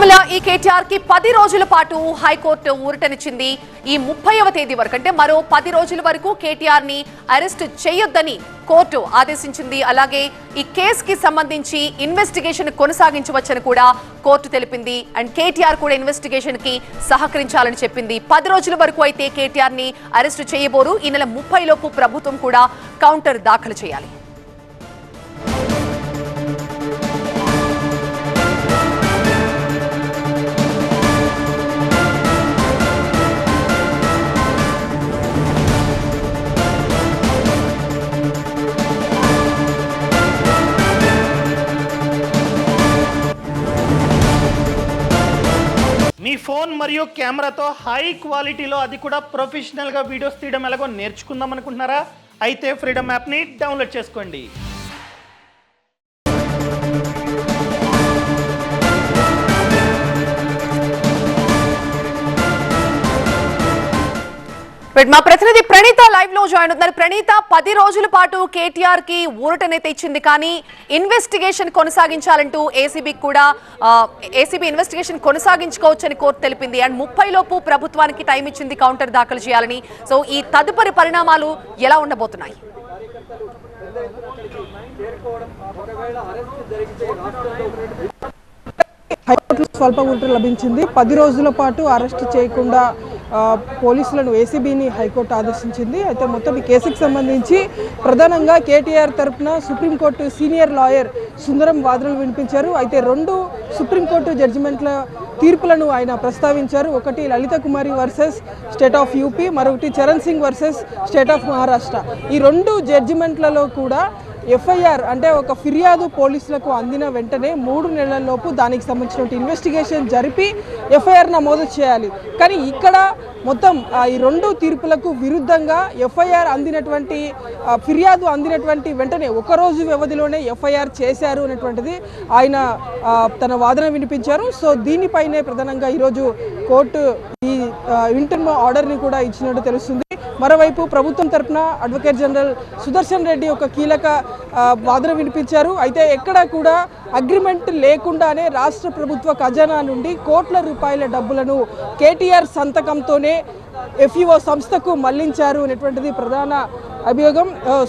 మామూలుగా ఈ కేటీఆర్ కి 10 రోజుల పాటు హైకోర్టు ఊరటనిచ్చింది. ఈ 30వ తేదీ వరకు అంటే మరో 10 రోజుల వరకు కేటీఆర్ ని అరెస్ట్ చేయొద్దని కోర్టు ఆదేశించింది. అలాగే ఈ కేసుకి సంబంధించి ఇన్వెస్టిగేషన్ కొనసాగించవచ్చని కూడా కోర్టు తెలిపింది. అండ్ కేటీఆర్ కూడా ఇన్వెస్టిగేషన్ కి సహకరించాలని చెప్పింది. 10 రోజుల వరకు అయితే కేటీఆర్ ని అరెస్ట్ చేయబోరు. ఈ నెల 30 లోపు ప్రభుత్వం కూడా కౌంటర్ దాఖలు చేయాలి. మీ ఫోన్ మరియు కెమెరాతో హై క్వాలిటీలో అది కూడా ప్రొఫెషనల్గా వీడియోస్ తీయడం ఎలాగో నేర్చుకుందాం అనుకుంటున్నారా? అయితే ఫ్రీడమ్ యాప్ని డౌన్లోడ్ చేసుకోండి. మా ప్రతినిధి ప్రణీత లైవ్ లో జాయిన్ అవుతున్నారు. ప్రణీత, 10 రోజుల పాటు కేటీఆర్ కి ఊరటనైతే ఇచ్చింది, కానీ ఇన్వెస్టిగేషన్ కొనసాగించాలంటూ ఏసీబీ ఇన్వెస్టిగేషన్ కొనసాగించుకోవచ్చని కోర్టు తెలిపింది. అండ్ 30 లోపు ప్రభుత్వానికి టైం ఇచ్చింది కౌంటర్ దాఖలు చేయాలని. సో ఈ తదుపరి పరిణామాలు ఎలా ఉండబోతున్నాయి? హైకోర్టులో స్వల్ప ఊరట లభించింది. 10 రోజుల పాటు అరెస్ట్ చేయకుండా పోలీసులను ఏసీబీని హైకోర్టు ఆదేశించింది. అయితే మొత్తం ఈ కేసుకు సంబంధించి ప్రధానంగా కేటీఆర్ తరఫున సుప్రీంకోర్టు సీనియర్ లాయర్ సుందరం వాదనలు వినిపించారు. అయితే 2 సుప్రీంకోర్టు జడ్జిమెంట్ల తీర్పులను ఆయన ప్రస్తావించారు. ఒకటి లలిత కుమారి వర్సెస్ స్టేట్ ఆఫ్ యూపీ, మరొకటి Charan Singh versus state of Maharashtra. ఈ 2 జడ్జిమెంట్లలో కూడా ఎఫ్ఐఆర్ అంటే ఒక ఫిర్యాదు పోలీసులకు అందిన వెంటనే 3 నెలల్లోపు దానికి సంబంధించిన ఇన్వెస్టిగేషన్ జరిపి ఎఫ్ఐఆర్ నమోదు చేయాలి. కానీ ఇక్కడ మొత్తం ఈ 2 తీర్పులకు విరుద్ధంగా ఎఫ్ఐఆర్ అందినటువంటి ఫిర్యాదు అందినటువంటి వెంటనే 1 రోజు వ్యవధిలోనే ఎఫ్ఐఆర్ చేశారు అనేటువంటిది ఆయన తన వాదన వినిపించారు. సో దీనిపైనే ప్రధానంగా ఈరోజు కోర్టు ఈ ఇంటర్మ్ ఆర్డర్ని కూడా ఇచ్చినట్టు తెలుస్తుంది. మరోవైపు ప్రభుత్వం తరఫున అడ్వకేట్ జనరల్ సుదర్శన్ రెడ్డి ఒక కీలక వాదన వినిపించారు. అయితే ఎక్కడ కూడా అగ్రిమెంట్ లేకుండానే రాష్ట్ర ప్రభుత్వ ఖజానా నుండి కోట్ల రూపాయల డబ్బులను కేటీఆర్ సంతకంతోనే ఎఫ్ఈఓ సంస్థకు మళ్లించారు అనేటువంటిది ప్రధాన అభియోగం.